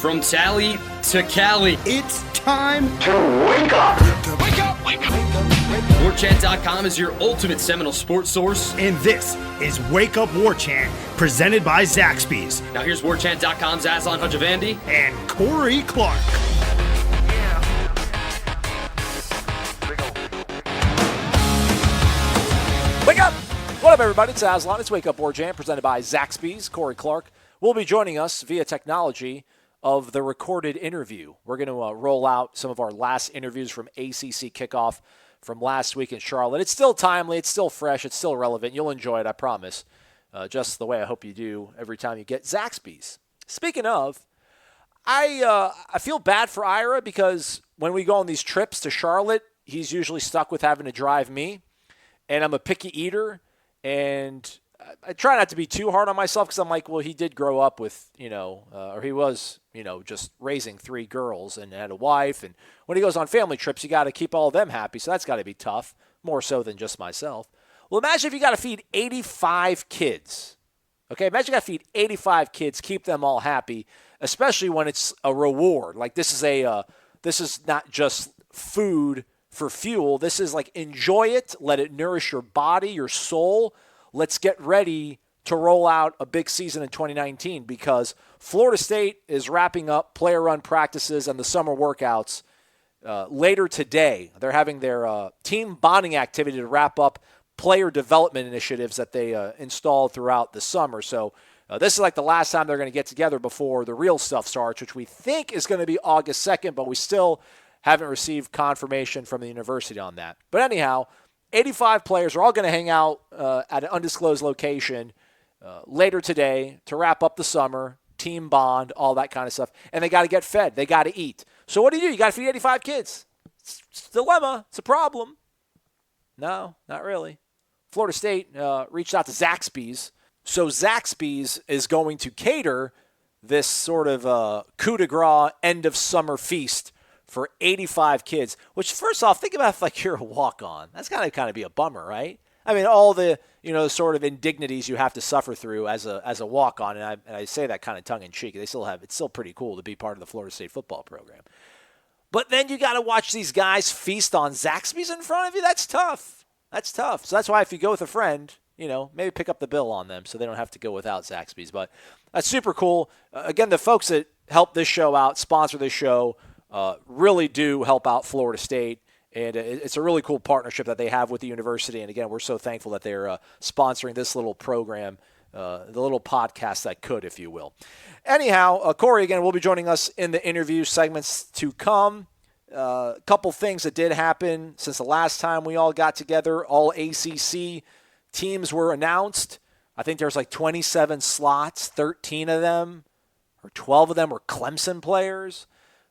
From Tally to Cali, it's time to wake up. Wake up, wake up. WarChant.com is your ultimate Seminole sports source. And this is Wake Up War Chant, presented by Zaxby's. Now here's WarChant.com's Aslan Hajavandi and Corey Clark. Wake up! What up, everybody? It's Aslan. It's Wake Up War Chant, presented by Zaxby's. Corey Clark will be joining us via technology of the recorded interview. We're going to roll out some of our last interviews from ACC Kickoff from last week in Charlotte. It's still timely, it's still fresh, it's still relevant. You'll enjoy it, I promise, just the way I hope you do every time you get Zaxby's. Speaking of, I feel bad for Ira because when we go on these trips to Charlotte, he's usually stuck with having to drive me, and I'm a picky eater, and I try not to be too hard on myself because I'm like, well, he did grow up with, or he was, just raising 3 girls and had a wife. And when he goes on family trips, you got to keep all of them happy. So that's got to be tough, more so than just myself. Well, imagine if you got to feed 85 kids. Okay, imagine you got to feed 85 kids, keep them all happy, especially when it's a reward. Like this is not just food for fuel. This is like enjoy it, let it nourish your body, your soul. Let's get ready to roll out a big season in 2019 because Florida State is wrapping up player-run practices and the summer workouts later today. They're having their team bonding activity to wrap up player development initiatives that they installed throughout the summer. So this is like the last time they're going to get together before the real stuff starts, which we think is going to be August 2nd, but we still haven't received confirmation from the university on that. But anyhow, 85 players are all going to hang out at an undisclosed location later today to wrap up the summer, team bond, all that kind of stuff. And they got to get fed. They got to eat. So what do? You got to feed 85 kids. It's a dilemma. It's a problem. No, not really. Florida State reached out to Zaxby's. So Zaxby's is going to cater this sort of coup de grace end of summer feast for 85 kids, which first off, think about if like you're a walk-on. That's got to kind of be a bummer, right? I mean, all the, sort of indignities you have to suffer through as a walk-on, and I say that kind of tongue-in-cheek. It's still pretty cool to be part of the Florida State football program. But then you got to watch these guys feast on Zaxby's in front of you. That's tough. That's tough. So that's why if you go with a friend, maybe pick up the bill on them so they don't have to go without Zaxby's. But that's super cool. Again, the folks that help this show out, sponsor this show, really do help out Florida State, and it's a really cool partnership that they have with the university. And again, we're so thankful that they're sponsoring this little program, the little podcast that could, if you will. Anyhow, Corey, again, will be joining us in the interview segments to come. A couple things that did happen since the last time we all got together. All ACC teams were announced. I think there's like 27 slots, 13 of them, or 12 of them were Clemson players.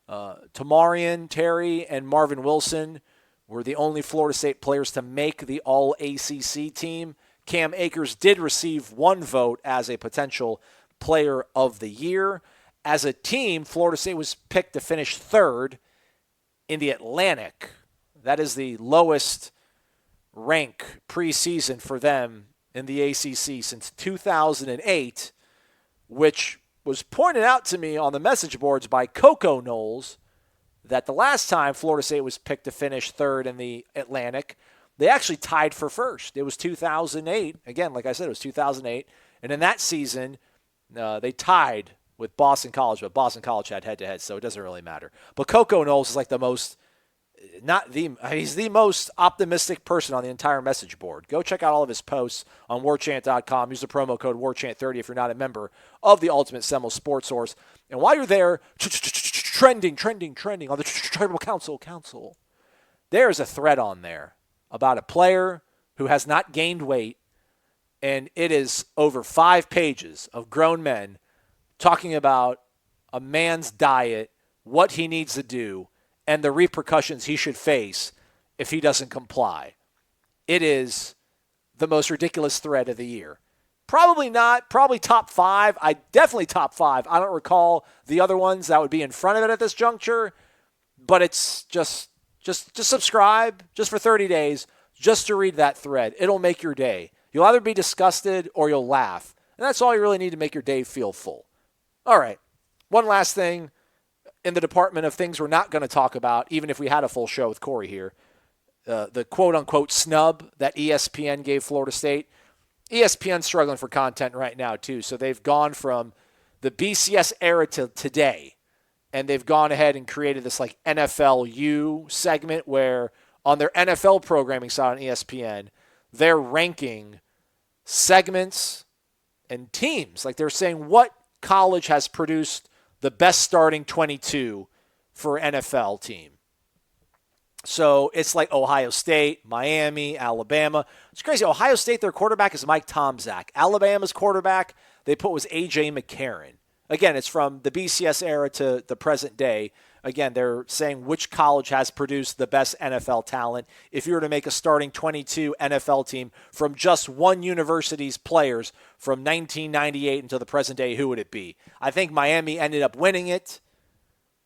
Tamarian, Terry, and Marvin Wilson were the only Florida State players to make the All-ACC team. Cam Akers did receive 1 vote as a potential player of the year. As a team, Florida State was picked to finish 3rd in the Atlantic. That is the lowest rank preseason for them in the ACC since 2008, which was pointed out to me on the message boards by Coco Knowles that the last time Florida State was picked to finish 3rd in the Atlantic, they actually tied for 1st. It was 2008. Again, like I said, it was 2008. And in that season, they tied with Boston College, but Boston College had head-to-head, so it doesn't really matter. But Coco Knowles is like he's the most optimistic person on the entire message board. Go check out all of his posts on warchant.com. Use the promo code warchant30 if you're not a member of the Ultimate Seminole Sports Source. And while you're there, trending on the Tribal Council, there's a thread on there about a player who has not gained weight, and it is over 5 pages of grown men talking about a man's diet, what he needs to do, and the repercussions he should face if he doesn't comply. It is the most ridiculous thread of the year. Probably not. Probably top 5. Definitely top 5. I don't recall the other ones that would be in front of it at this juncture. But it's just subscribe just for 30 days just to read that thread. It'll make your day. You'll either be disgusted or you'll laugh. And that's all you really need to make your day feel full. All right. One last thing in the department of things we're not going to talk about, even if we had a full show with Corey here, the quote-unquote snub that ESPN gave Florida State. ESPN's struggling for content right now, too. So they've gone from the BCS era to today, and they've gone ahead and created this like NFL U segment where on their NFL programming side on ESPN, they're ranking segments and teams. Like they're saying what college has produced the best starting 22 for an NFL team. So it's like Ohio State, Miami, Alabama. It's crazy. Ohio State, their quarterback is Mike Tomczak. Alabama's quarterback, they put was A.J. McCarron. Again, it's from the BCS era to the present day. Again, they're saying which college has produced the best NFL talent. If you were to make a starting 22 NFL team from just one university's players from 1998 until the present day, who would it be? I think Miami ended up winning it,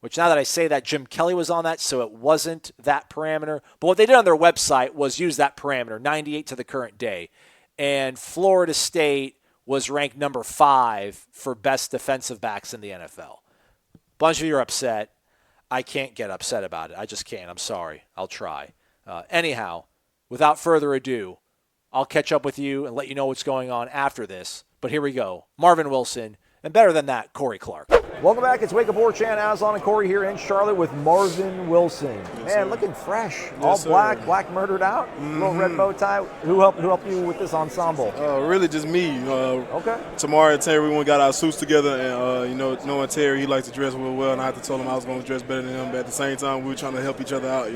which now that I say that, Jim Kelly was on that, so it wasn't that parameter. But what they did on their website was use that parameter, 98 to the current day. And Florida State was ranked number 5 for best defensive backs in the NFL. A bunch of you are upset. I can't get upset about it. I just can't. I'm sorry. I'll try. Anyhow, without further ado, I'll catch up with you and let you know what's going on after this. But here we go. Marvin Wilson, and better than that, Corey Clark. Welcome back. It's Wake Up War Chant. Aslan and Corey here in Charlotte with Marvin Wilson. Yes, Man, sir. looking fresh. Yes, All sir. black murdered out. Little red bow tie. Who helped you with this ensemble? Really just me. Okay. Tamara and Terry, we got our suits together, and knowing Terry, he likes to dress real well, and I had to tell him I was going to dress better than him. But at the same time, we were trying to help each other out.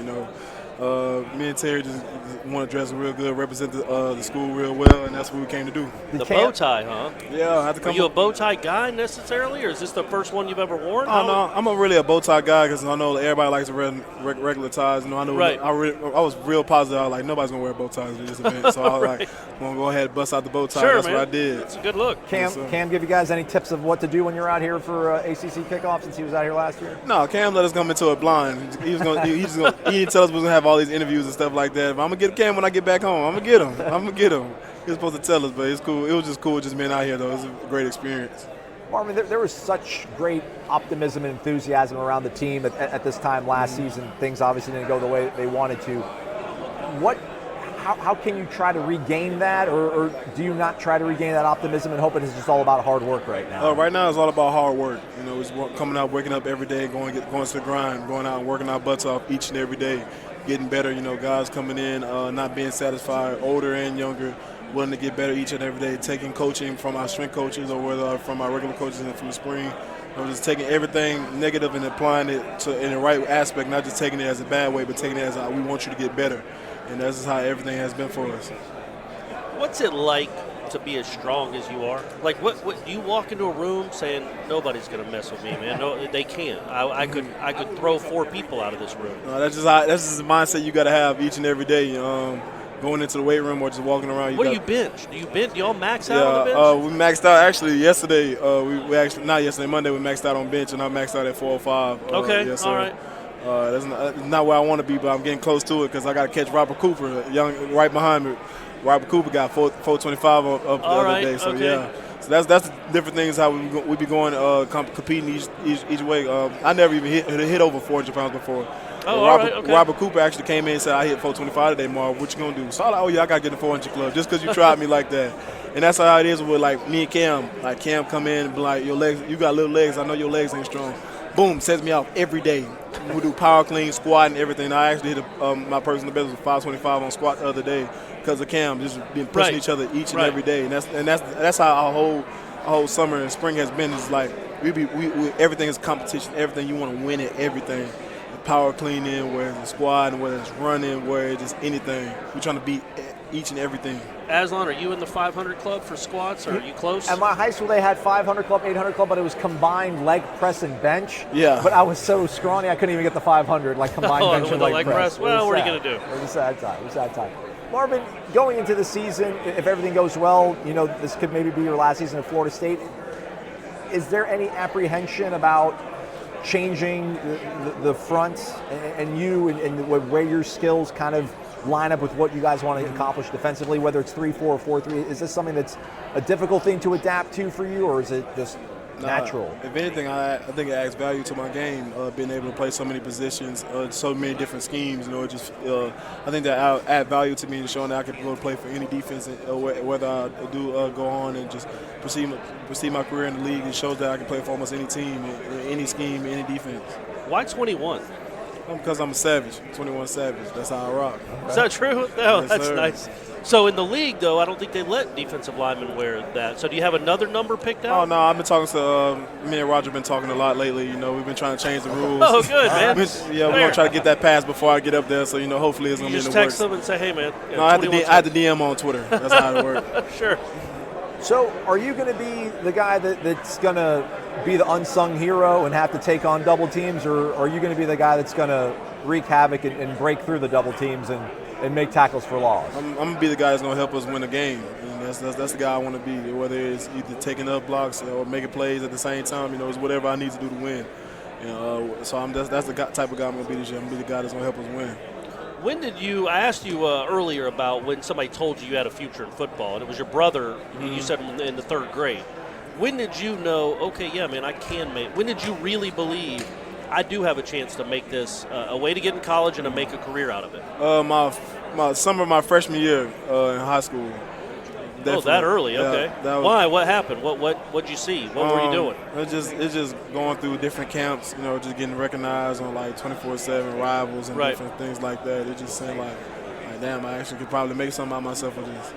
Me and Terry just want to dress real good, represent the school real well, and that's what we came to do. The bow tie, huh? Yeah, I had to come. Are you a bow tie guy necessarily, or is this the first one you've ever worn? Oh, no, I'm really a bow tie guy because I know that everybody likes to wear regular ties. I know. Right. I was real positive. I was like, nobody's gonna wear bow ties at this event, so I was Right. like, I'm gonna go ahead and bust out the bow tie. Sure, That's man. what I did. It's a good look. Cam give you guys any tips of what to do when you're out here for ACC Kickoff since he was out here last year? No, Cam let us come into it blind. He didn't tell us we was gonna have all these interviews and stuff like that. But I'm gonna get Cam when I get back home. I'm gonna get him. He was supposed to tell us, but it's cool. It was just cool just being out here though. It was a great experience. Marvin, there was such great optimism and enthusiasm around the team at this time last season. Things obviously didn't go the way they wanted to. How can you try to regain that, or do you not try to regain that optimism and hope it is just all about hard work right now? Right now it's all about hard work. It's coming out, waking up every day, going to the grind, going out and working our butts off each and every day, getting better. Guys coming in, not being satisfied, older and younger, willing to get better each and every day, taking coaching from our strength coaches or whether from our regular coaches and from the spring. Just taking everything negative and applying it in the right aspect, not just taking it as a bad way, but taking it as we want you to get better. And that's how everything has been for us. What's it like to be as strong as you are? Like, what do you walk into a room saying nobody's going to mess with me, man? No, they can't. I could throw 4 people out of this room. That's just the mindset you got to have each and every day. Going into the weight room or just walking around. What do you bench? Do you all max out on the bench? We maxed out actually yesterday. We actually not yesterday, Monday. We maxed out on bench, and I maxed out at 405. Okay, yes, all right. That's not where I want to be, but I'm getting close to it because I got to catch Robert Cooper, young, right behind me. Robert Cooper got 425 up the other day, so okay. yeah. So that's the different things how we be going competing each way. I never even hit over 400 pounds before. Oh, all right, okay. Robert Cooper actually came in and said, I hit 425 today, Marv. What you going to do? So I was like, oh, yeah, I got to get in the 400 club just because you tried me like that. And that's how it is with, like, me and Cam. Like, Cam come in and be like, your legs, you got little legs. I know your legs ain't strong. Boom, sets me out every day. We do power clean, squat, and everything. I actually hit my personal best with 525 on squat the other day because of Cam, just been pushing each other each and every day. And that's how our whole summer and spring has been. Is like we everything is competition. Everything you want to win it. Everything. Power cleaning, whether it's squatting, whether it's running, whether it's just anything. We're trying to beat each and everything. Aslan, are you in the 500 club for squats, or are you close? At my high school, they had 500 club, 800 club, but it was combined leg press and bench. Yeah. But I was so scrawny, I couldn't even get the 500, like combined bench and leg press. Well, what are you going to do? It was a sad time. It was a sad time. Marvin, going into the season, if everything goes well, this could maybe be your last season at Florida State. Is there any apprehension about changing the front and you and where your skills kind of line up with what you guys want to accomplish defensively, whether it's 3-4 or 4-3? Is this something that's a difficult thing to adapt to for you, or is it just natural? If anything, I think it adds value to my game, being able to play so many positions, so many different schemes. I think that add value to me, showing that I can go play for any defense, whether I do go on and just proceed my career in the league. It shows that I can play for almost any team, any scheme, any defense. Why 21? Because I'm a savage, 21 savage. That's how I rock. Is that true? No, Yes, that's sir. nice. So in the league, though, I don't think they let defensive linemen wear that. So do you have another number picked out? Oh, no, I've been talking to me and Roger have been talking a lot lately. We've been trying to change the rules. Oh, good, man. We're going to try to get that passed before I get up there, so, hopefully it's You going to be in just the text works. them and say, hey, man. No, I had the DM on Twitter. That's how it worked. Sure. So are you going to be the guy that's going to be the unsung hero and have to take on double teams, or are you going to be the guy that's going to wreak havoc and break through the double teams and make tackles for loss? I'm going to be the guy that's going to help us win the game. And that's the guy I want to be, whether it's either taking up blocks or making plays at the same time. It's whatever I need to do to win. So that's the type of guy I'm going to be this year. I'm going to be the guy that's going to help us win. When did I asked you earlier about when somebody told you had a future in football, and it was your brother, you said in the third grade. When did you know, okay, yeah, man, I can make – when did you really believe I do have a chance to make this a way to get in college and to make a career out of it? My summer of my freshman year in high school. Oh, that early, Yeah, okay. that was, Why? What happened? What'd you see? What were you doing? It's just going through different camps, just getting recognized on like 24/7 rivals and Right. different things like that. It's just saying like, damn, I actually could probably make something out of myself with this.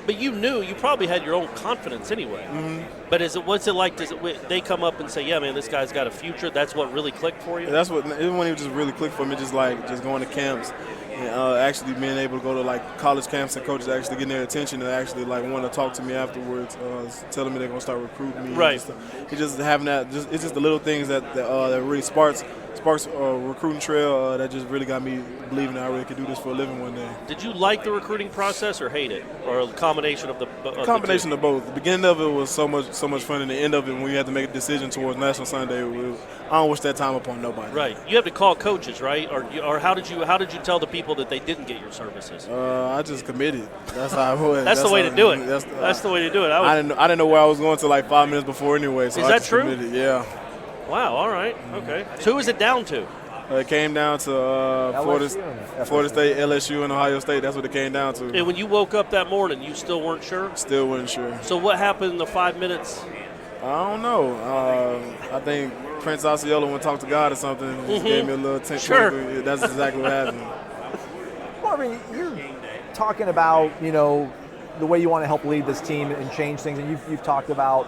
But you knew, you probably had your own confidence anyway. Mm-hmm. But what's it like? They come up and say, yeah, man, this guy's got a future? That's what really clicked for you? That's what, it wasn't even just really clicked for me, just going to camps and actually being able to go to like college camps and coaches actually getting their attention and actually like want to talk to me afterwards, telling me they're going to start recruiting me. Right. It's just having that, it's just the little things that really sparks a recruiting trail that just really got me believing that I really could do this for a living one day. Did you like the recruiting process or hate it, or a combination of the Combination of both. The beginning of it was so much fun, and the end of it, when we had to make a decision towards National Sunday, I don't wish that time upon nobody. Right. You have to call coaches, right? Or how did you tell the people that they didn't get your services? I just committed. That's how it was. That's the way to do it. That's the way to do it. I didn't know where I was going to like 5 minutes before anyway. So Is I that just true? Committed. Yeah. Wow. All right. Okay. So who is it down to? It came down to Florida State, LSU, and Ohio State. That's what it came down to. And when you woke up that morning, you still weren't sure? Still wasn't sure. So what happened in the 5 minutes? I don't know. I think Prince Osceola went and talked to God or something. And just gave me a little attention. Sure. That's exactly what happened. Marvin, you're talking about, the way you want to help lead this team and change things, and you've talked about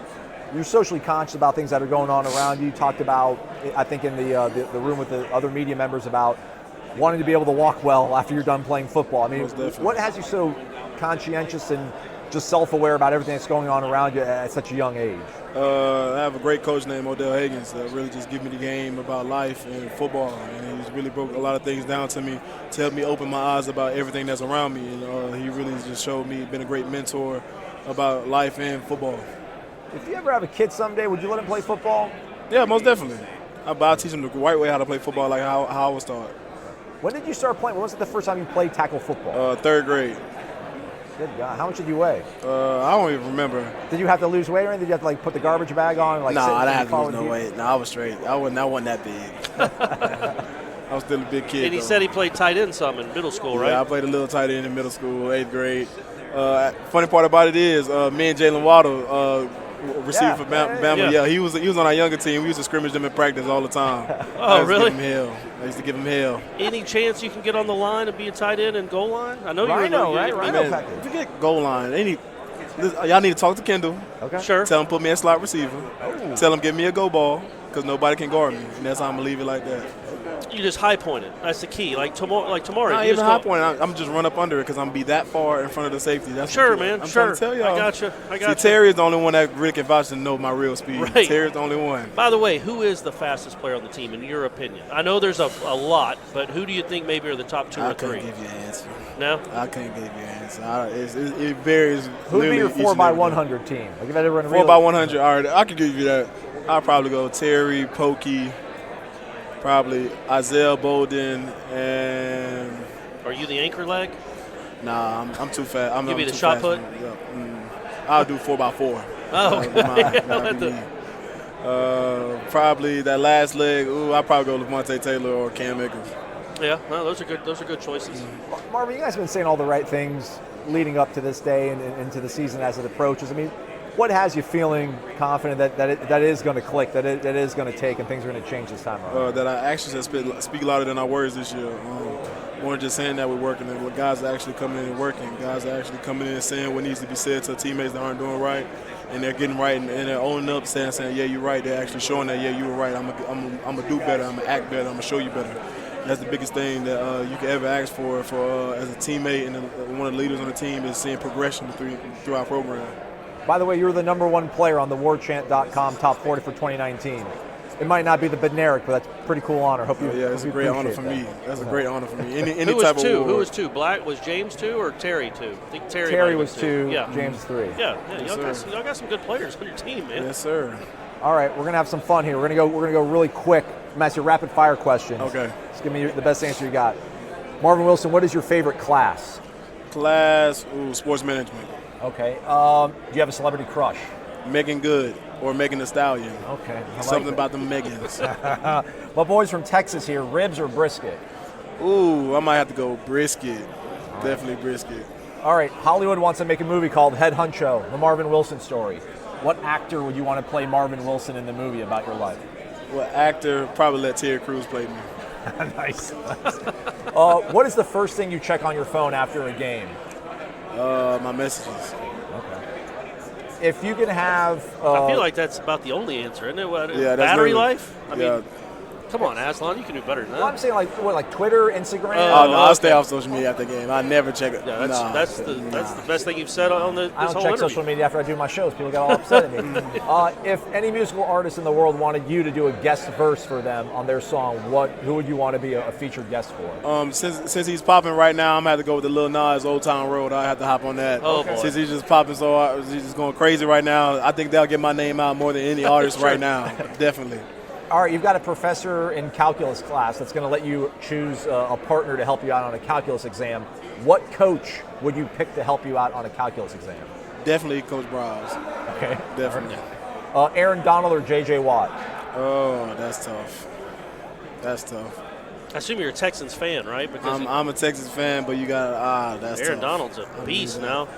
you're socially conscious about things that are going on around you. You talked about, I think in the room with the other media members, about wanting to be able to walk well after you're done playing football. I mean, what has you so conscientious and just self-aware about everything that's going on around you at such a young age? I have a great coach named Odell that really just give me the game about life and football, and he's really broke a lot of things down to me to help me open my eyes about everything that's around me. And he really just showed me, been a great mentor about life and football. If you ever have a kid someday, would you let him play football? Yeah, most definitely. I'll teach him the right way how to play football, like how I was taught. When did you start playing? When was it the first time you played tackle football? Third grade. Good God. How much did you weigh? I don't even remember. Did you have to lose weight or anything? Did you have to put the garbage bag on? I didn't have to lose no weight. No, I was straight. I wasn't that big. I was still a big kid. And he said he played tight end some in middle school, right? Yeah, I played a little tight end in middle school, 8th grade. Funny part about it is me and Jalen Waddle receiver for Bama. Yeah, he was on our younger team. We used to scrimmage them in practice all the time. Oh, really? I used to give him hell. Any chance you can get on the line and be a tight end and goal line? I know Rhino, right? Rhino package. If you get goal line, y'all need to talk to Kendal. Okay. Sure. Tell him put me in slot receiver. Oh. Tell him give me a go ball because nobody can guard me, and that's how I'm gonna leave it like that. You just high point it. That's the key. Like tomorrow. Not even high point. I'm just run up under it because I'm be that far in front of the safety. That's sure, man. I'm sure. trying to tell y'all. I got you. See, Terry is the only one that really can vouch to know my real speed. Right. Terry's the only one. By the way, who is the fastest player on the team in your opinion? I know there's a lot, but who do you think maybe are the top 2 or 3? I couldn't give you an answer. No? I can't give you an answer. It varies. Who would be your 4x100 team? Like if everyone 4x100. All right, I could give you that. I'll probably go Terry, Pokey, probably Isaiah Bolden, and. Are you the anchor leg? Nah, I'm too fast. You be the shot put? I'll do 4x4. Oh, okay. Probably that last leg. I'd probably go with Monte Taylor or Cam Akers. Yeah, no, those are good choices. Marvin, you guys have been saying all the right things leading up to this day and into the season as it approaches. I mean, what has you feeling confident that it is going to click, that it is going to take, and things are going to change this time around? That our actions speak louder than our words this year. We're just saying that we're working, and guys are actually coming in and working. Guys are actually coming in and saying what needs to be said to teammates that aren't doing right, and they're getting right, and they're owning up, saying, yeah, you're right. They're actually showing that, yeah, you were right. I'm gonna do better. I'm gonna act better. I'm gonna show you better. That's the biggest thing that you can ever ask for as a teammate and one of the leaders on the team is seeing progression through our program. By the way, you were the #1 player on the WarChant.com Top 40 for 2019. It might not be the Bednarik, but that's a pretty cool honor. It's a great honor for me. That's a great honor for me. Any Who type was of two? award. Who was two? Black was James 2 or Terry 2? I think Terry was 2. Yeah. James 3. Yeah. Yes, Y'all got some good players on your team, man. Yes, sir. All right, we're gonna have some fun here. We're gonna go really quick. I'm gonna ask you rapid fire questions. Okay. Just give me the best answer you got. Marvin Wilson, what is your favorite class? Sports management. Okay. Do you have a celebrity crush? Megan Good or Megan Thee Stallion. Okay. Something about the Megans. My boys from Texas here, ribs or brisket? I might have to go brisket. Definitely brisket. All right, Hollywood wants to make a movie called Head Huncho, the Marvin Wilson story. What actor would you want to play Marvin Wilson in the movie about your life? Well, actor, probably let Terry Crews play me. Nice. What is the first thing you check on your phone after a game? My messages. Okay. If you could have... I feel like that's about the only answer, isn't it? Yeah, that's battery really, life? I yeah. mean, come on, Aslan, you can do better than that. Well, I'm saying like Twitter, Instagram? No, I'll stay off social media after the game. I never check it. Yeah, that's the best thing you've said on this I don't whole check interview. social media after I do my shows. People get all upset at me. If any musical artist in the world wanted you to do a guest verse for them on their song, who would you want to be a featured guest for? Since he's popping right now, I'm going to have to go with the Lil Nas Old Town Road. I have to hop on that. Oh, boy. Since he's just popping so hard, he's just going crazy right now. I think they'll get my name out more than any artist right now. Definitely. All right, you've got a professor in calculus class that's going to let you choose a partner to help you out on a calculus exam. What coach would you pick to help you out on a calculus exam? Definitely Coach Briles. Okay. Definitely. Aaron Donald or J.J. Watt? Oh, that's tough. That's tough. I assume you're a Texans fan, right? Because I'm a Texas fan, but you got that's Aaron tough. Donald's a beast now.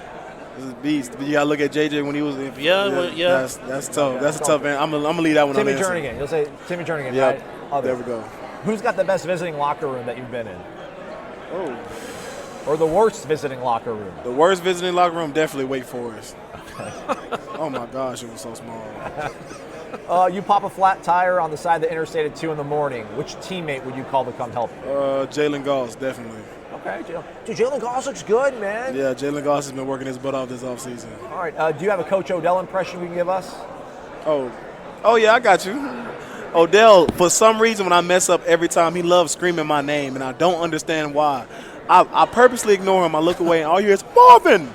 This is a beast. But you got to look at JJ when he was in. Yeah. That's tough. That's a tough man. I'm gonna leave that one Timmy on Jernigan. You'll say Timmy Jernigan, Yep. right? There we go. Who's got the best visiting locker room that you've been in? Oh. Or the worst visiting locker room? The worst visiting locker room, definitely Wake Forest. Oh my gosh, it was so small. You pop a flat tire on the side of the interstate at 2 in the morning. Which teammate would you call to come help you? Jalen Goss, definitely. Okay, dude, Jalen Goss looks good, man. Yeah, Jalen Goss has been working his butt off this offseason. All right, do you have a Coach Odell impression you can give us? Oh yeah, I got you. Odell, for some reason, when I mess up every time, he loves screaming my name, and I don't understand why. I purposely ignore him. I look away, and all you hear is, Marvin!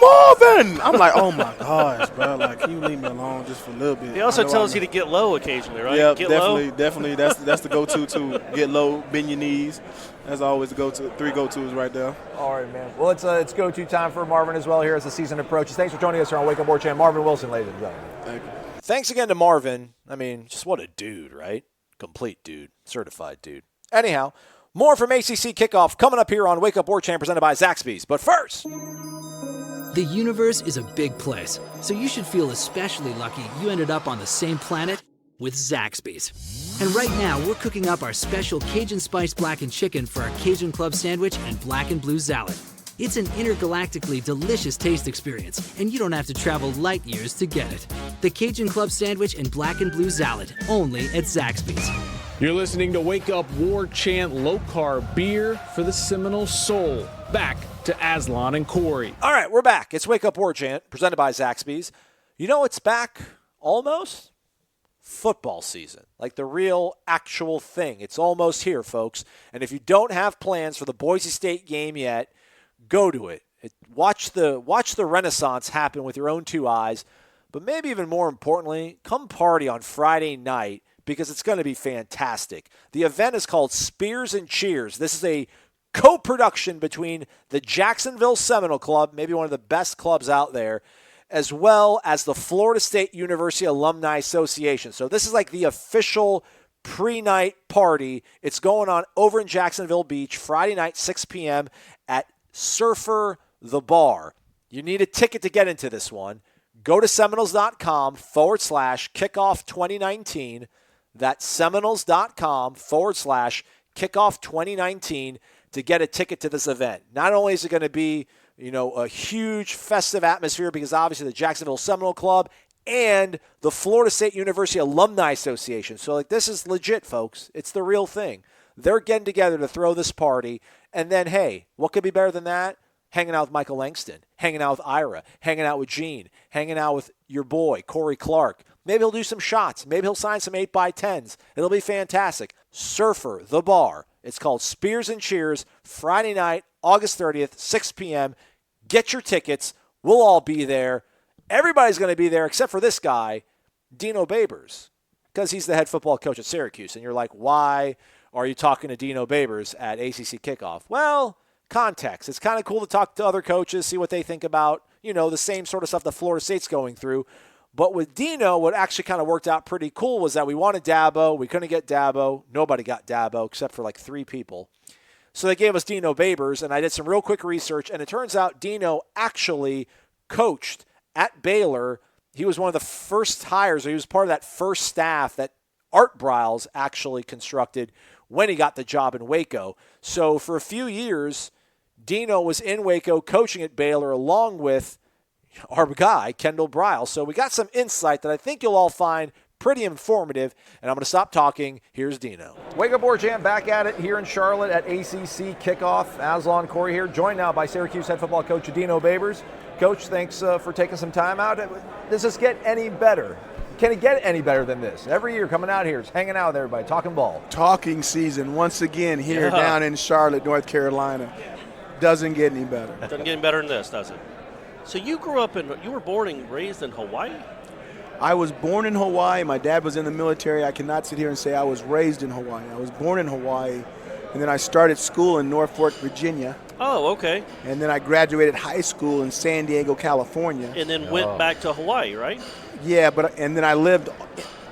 Marvin! I'm like, oh my gosh, bro. Like, can you leave me alone just for a little bit? He also tells you to get low occasionally, right? Yeah, get definitely. That's the go-to too. Get low, bend your knees. That's always the go-to. 3 go-tos right there. All right, man. Well, it's go-to time for Marvin as well here as the season approaches. Thanks for joining us here on Wake Up War Chant. Marvin Wilson, ladies and gentlemen. Thank you. Thanks again to Marvin. I mean, just what a dude, right? Complete dude. Certified dude. Anyhow, more from ACC Kickoff coming up here on Wake Up War Chant presented by Zaxby's. But first... The universe is a big place, so you should feel especially lucky you ended up on the same planet with Zaxby's. And right now, we're cooking up our special Cajun Spice Blackened Chicken for our Cajun Club Sandwich and Black and Blue Salad. It's an intergalactically delicious taste experience, and you don't have to travel light years to get it. The Cajun Club Sandwich and Black and Blue Salad, only at Zaxby's. You're listening to Wake Up War Chant Low Carb Beer for the Seminole Soul. Back to Aslan and Corey. All right, we're back. It's Wake Up War Chant, presented by Zaxby's. You know it's back almost? Football season. Like the real, actual thing. It's almost here, folks. And if you don't have plans for the Boise State game yet, go to it. Watch the renaissance happen with your own 2 eyes. But maybe even more importantly, come party on Friday night because it's going to be fantastic. The event is called Spears and Cheers. This is a co-production between the Jacksonville Seminole Club, maybe one of the best clubs out there, as well as the Florida State University Alumni Association. So this is like the official pre-night party. It's going on over in Jacksonville Beach, Friday night, 6 p.m. at Surfer the Bar. You need a ticket to get into this one. Go to Seminoles.com/kickoff 2019. That's Seminoles.com/kickoff 2019 to get a ticket to this event. Not only is it going to be, a huge festive atmosphere because obviously the Jacksonville Seminole Club and the Florida State University Alumni Association. So, this is legit, folks. It's the real thing. They're getting together to throw this party. And then, hey, what could be better than that? Hanging out with Michael Langston, hanging out with Ira, hanging out with Gene, hanging out with your boy, Corey Clark. Maybe he'll do some shots. Maybe he'll sign some 8x10s. It'll be fantastic. Surfer, the bar. It's called Spears and Cheers, Friday night, August 30th, 6 p.m. Get your tickets. We'll all be there. Everybody's going to be there except for this guy, Dino Babers, because he's the head football coach at Syracuse. And you're like, why are you talking to Dino Babers at ACC Kickoff? Well, context. It's kind of cool to talk to other coaches, see what they think about, the same sort of stuff that Florida State's going through. But with Dino, what actually kind of worked out pretty cool was that we wanted Dabo. We couldn't get Dabo. Nobody got Dabo except for 3 people. So they gave us Dino Babers, and I did some real quick research, and it turns out Dino actually coached at Baylor. He was one of the first hires, or he was part of that first staff that Art Briles actually constructed when he got the job in Waco. So for a few years, Dino was in Waco coaching at Baylor along with our guy, Kendal Briles. So we got some insight that I think you'll all find pretty informative, and I'm going to stop talking. Here's Dino. Wake Up War Jam back at it here in Charlotte at ACC Kickoff. Aslan Corey here, joined now by Syracuse head football coach Dino Babers. Coach, thanks for taking some time out. Does this get any better? Can it get any better than this? Every year coming out here, just hanging out with everybody, talking ball. Talking season once again here down in Charlotte, North Carolina. Doesn't get any better. Doesn't get any better than this, does it? So you were born and raised in Hawaii? I was born in Hawaii. My dad was in the military. I cannot sit here and say I was raised in Hawaii. I was born in Hawaii, and then I started school in Norfolk, Virginia. Oh, okay. And then I graduated high school in San Diego, California. And then went back to Hawaii, right? Yeah, and then I lived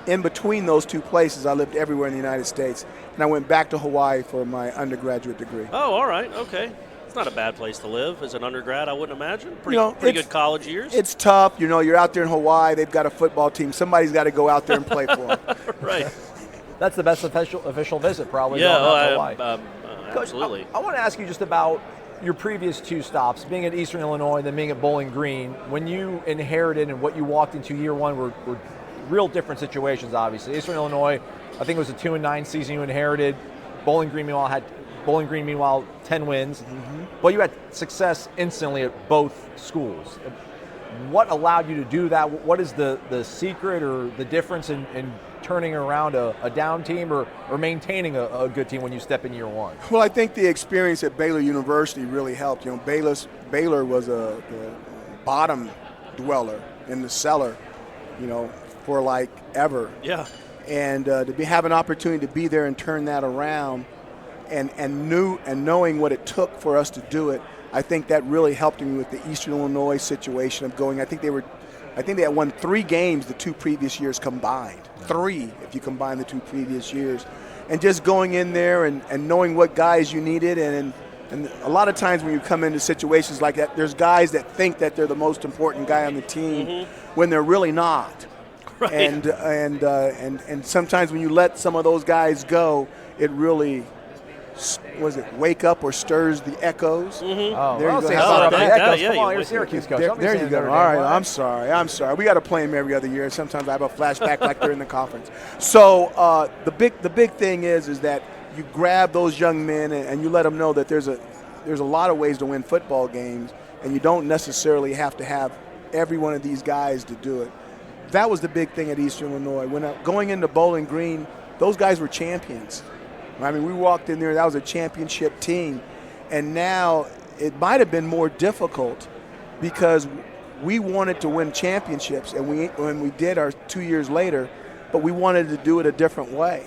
in between those two places. I lived everywhere in the United States, and I went back to Hawaii for my undergraduate degree. Oh, all right, okay. It's not a bad place to live as an undergrad, I wouldn't imagine. Pretty good college years. It's tough. You're out there in Hawaii. They've got a football team. Somebody's got to go out there and play for them. Right. That's the best official visit, probably. Going out to Hawaii. Absolutely. Coach, I want to ask you just about your previous 2 stops, being at Eastern Illinois, then being at Bowling Green. When you inherited and what you walked into year one were real different situations, obviously. Eastern Illinois, I think it was a 2-9 season you inherited. Bowling Green, meanwhile, 10 wins. Mm-hmm. But you had success instantly at both schools. What allowed you to do that? What is the secret or the difference in turning around a down team or maintaining a good team when you step in year one? Well, I think the experience at Baylor University really helped. Baylor was the bottom dweller in the cellar, for ever. Yeah. And to have an opportunity to be there and turn that around and knowing what it took for us to do it, I think that really helped me with the Eastern Illinois situation of going. I think they had won 3 games the 2 previous years combined. 3 if you combine the 2 previous years. And just going in there and knowing what guys you needed. And a lot of times when you come into situations like that, there's guys that think that they're the most important guy on the team when they're really not. Right. And sometimes when you let some of those guys go, it really wake up or stirs the echoes. Mm-hmm. Oh, there you go. Come on, you're Syracuse coach. There you go. All right, I'm sorry. We got to play them every other year. Sometimes I have a flashback like they're in the conference. So the big thing is that you grab those young men and you let them know that there's a lot of ways to win football games, and you don't necessarily have to have every one of these guys to do it. That was the big thing at Eastern Illinois. When going into Bowling Green, those guys were champions. I mean, we walked in there, that was a championship team. And now it might have been more difficult because we wanted to win championships, and when we did our 2 years later, but we wanted to do it a different way.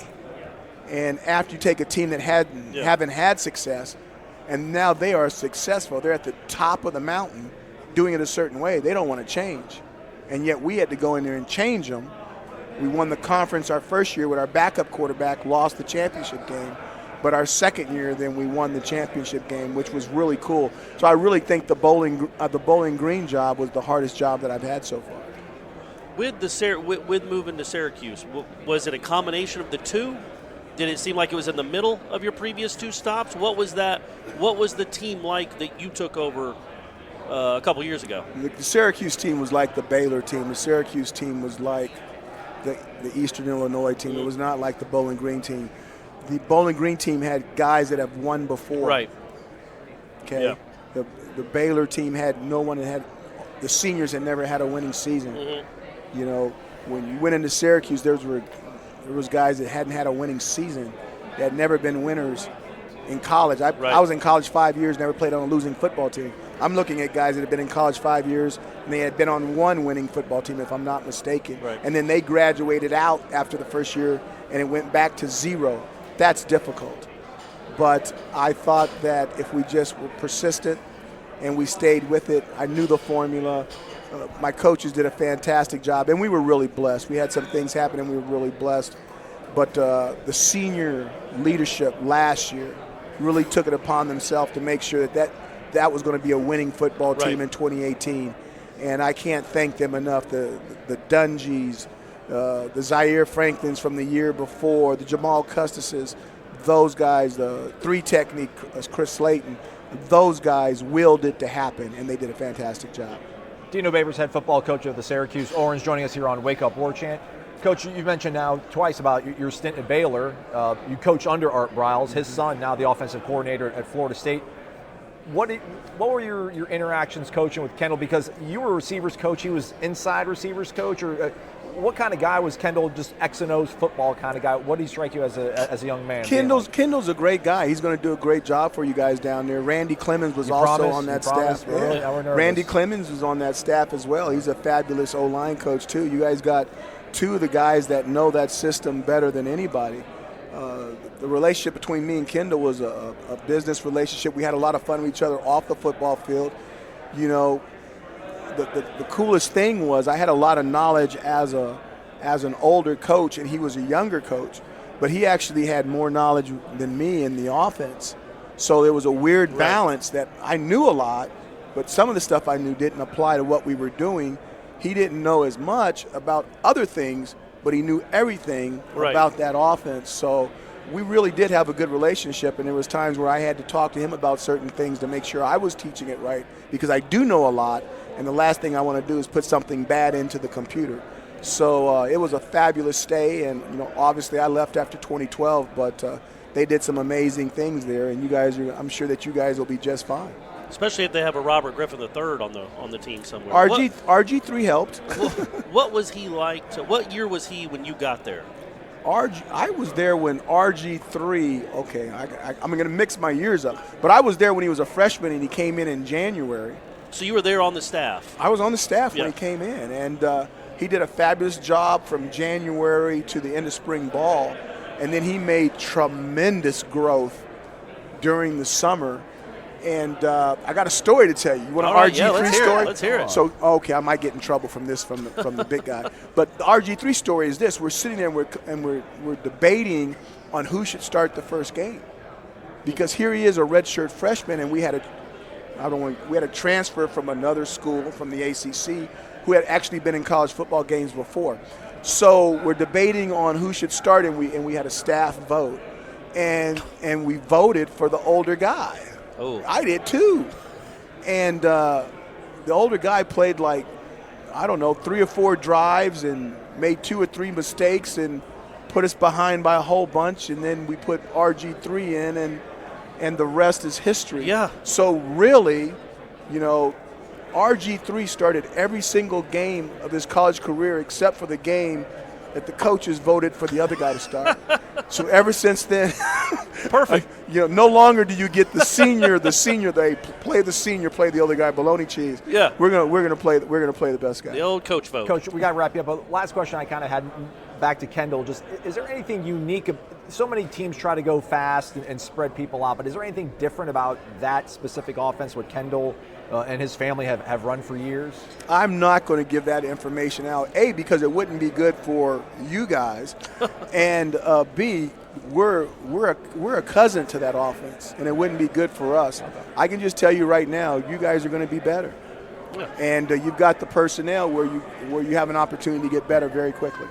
And after you take a team that haven't had success, and now they are successful, they're at the top of the mountain doing it a certain way, they don't want to change. and yet we had to go in there and change them. We won the conference our first year with our backup quarterback, lost the championship game. But our second year, then we won the championship game, which was really cool. So I really think the Bowling Green job was the hardest job that I've had so far. With moving to Syracuse, was it a combination of the two? Did it seem like it was in the middle of your previous 2 stops? What was that? What was the team like that you took over a couple years ago? The Syracuse team was like the Baylor team. The Syracuse team was like the Eastern Illinois team. It was not like the Bowling Green team. The Bowling Green team had guys that have won before. Right. Okay. Yeah. The Baylor team had no one that had – the seniors had never had a winning season. Mm-hmm. You know, when you went into Syracuse, there was guys that hadn't had a winning season, that had never been winners in college. I was in college 5 years, never played on a losing football team. I'm looking at guys that have been in college 5 years, and they had been on one winning football team, if I'm not mistaken. Right. And then they graduated out after the first year, and it went back to 0. That's difficult. But I thought that if we just were persistent and we stayed with it, I knew the formula. My coaches did a fantastic job, and we were really blessed. We had some things happen, and we were really blessed. But the senior leadership last year really took it upon themselves to make sure that was going to be a winning football team in 2018. And I can't thank them enough. The Dungies, the Zaire Franklins from the year before, the Jamal Custoses, those guys, the 3 technique, Chris Slayton, those guys willed it to happen, and they did a fantastic job. Dino Babers, head football coach of the Syracuse Orange, joining us here on Wake Up War Chant. Coach, you've mentioned now twice about your stint at Baylor. You coach under Art Briles, his son, now the offensive coordinator at Florida State. What were your interactions coaching with Kendal? Because you were a receivers coach, he was inside receivers coach, or what kind of guy was Kendal? Just X and O's football kind of guy. What did he strike you as a young man? Kendal's a great guy. He's going to do a great job for you guys down there. Randy Clemens was also on that staff. Randy Clemens was on that staff as well. He's a fabulous O-line coach too. You guys got 2 of the guys that know that system better than anybody. The relationship between me and Kendal was a business relationship. We had a lot of fun with each other off the football field. You know, the coolest thing was I had a lot of knowledge as an older coach, and he was a younger coach, but he actually had more knowledge than me in the offense. So there was a weird balance that I knew a lot, but some of the stuff I knew didn't apply to what we were doing. He didn't know as much about other things, but he knew everything about that offense. So we really did have a good relationship, and there was times where I had to talk to him about certain things to make sure I was teaching it right, because I do know a lot, and the last thing I want to do is put something bad into the computer. So it was a fabulous stay, and obviously I left after 2012, but they did some amazing things there, and I'm sure that you guys will be just fine. Especially if they have a Robert Griffin III on the team somewhere. RG3 helped. What was he like? What year was he when you got there? I was there when RG3, okay, I'm going to mix my years up, but I was there when he was a freshman and he came in January. So you were there on the staff? I was on the staff when he came in, and he did a fabulous job from January to the end of spring ball, and then he made tremendous growth during the summer. And I got a story to tell you. You want an RG3 story? Let's hear it. So, okay, I might get in trouble from this from the big guy. But the RG3 story is this: we're sitting there and we're debating on who should start the first game, because here he is, a redshirt freshman, and we had a transfer from another school from the ACC who had actually been in college football games before. So we're debating on who should start, and we had a staff vote, and we voted for the older guy. Oh. I did too. And the older guy played 3 or 4 drives and made 2 or 3 mistakes and put us behind by a whole bunch, and then we put RG3 in, and the rest is history. Yeah. So really, RG3 started every single game of his college career except for the game that the coaches voted for the other guy to start. So ever since then, perfect. No longer do you get the senior. They play the senior, play the older guy, bologna cheese. Yeah, we're gonna play the best guy. The old coach vote. Coach, we got to wrap you up. But last question I kind of had. back to Kendal, just is there anything unique? So many teams try to go fast and spread people out, but is there anything different about that specific offense what Kendal and his family have run for years? I'm not going to give that information out, A, because it wouldn't be good for you guys, and B, we're a cousin to that offense, and it wouldn't be good for us. I can just tell you right now, you guys are going to be better. Yeah. And you've got the personnel where you have an opportunity to get better very quickly.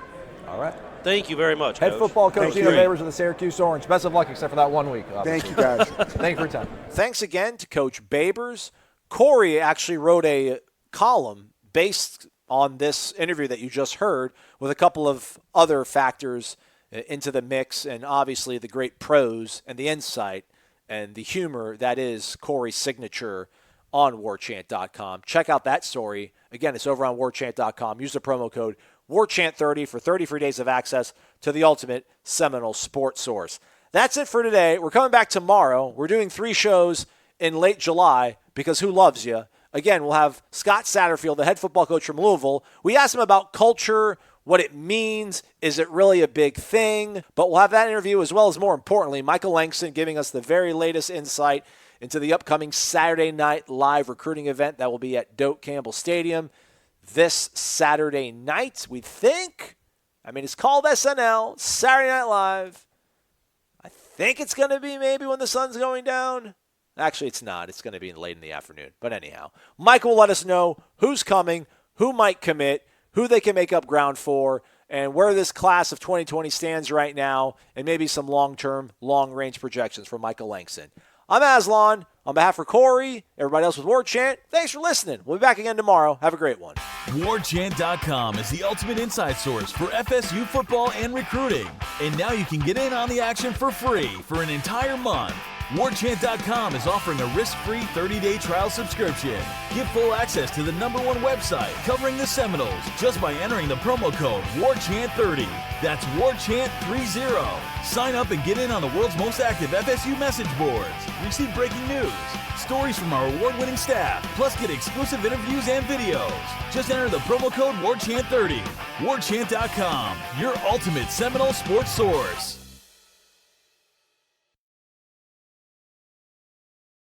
All right. Thank you very much, Head Coach. football coach Dino Babers of the Syracuse Orange. Best of luck, except for that 1 week. Obviously. Thank you, guys. Thank you for your time. Thanks again to Coach Babers. Corey actually wrote a column based on this interview that you just heard with a couple of other factors into the mix, and obviously the great prose and the insight and the humor that is Corey's signature on warchant.com. Check out that story. Again, it's over on warchant.com. Use the promo code WARCHANT30 for 30 free days of access to the ultimate Seminole sports source. That's it for today. We're coming back tomorrow. We're doing 3 shows in late July because who loves you? Again, we'll have Scott Satterfield, the head football coach from Louisville. We asked him about culture, what it means, is it really a big thing? But we'll have that interview as well as, more importantly, Michael Langston giving us the very latest insight into the upcoming Saturday night live recruiting event that will be at Doak Campbell Stadium this Saturday night, we think. I mean, it's called SNL, Saturday Night Live. I think it's going to be maybe when the sun's going down. Actually, it's not. It's going to be late in the afternoon. But anyhow, Michael will let us know who's coming, who might commit, who they can make up ground for, and where this class of 2020 stands right now, and maybe some long-term, long-range projections from Michael Langston. I'm Aslan. On behalf of Corey, everybody else with War Chant, thanks for listening. We'll be back again tomorrow. Have a great one. WarChant.com is the ultimate inside source for FSU football and recruiting. And now you can get in on the action for free for an entire month. WarChant.com is offering a risk-free 30-day trial subscription. Get full access to the #1 website covering the Seminoles just by entering the promo code WARCHANT30. That's WARCHANT30. Sign up and get in on the world's most active FSU message boards. Receive breaking news, stories from our award-winning staff, plus get exclusive interviews and videos. Just enter the promo code WARCHANT30. WarChant.com, your ultimate Seminole sports source.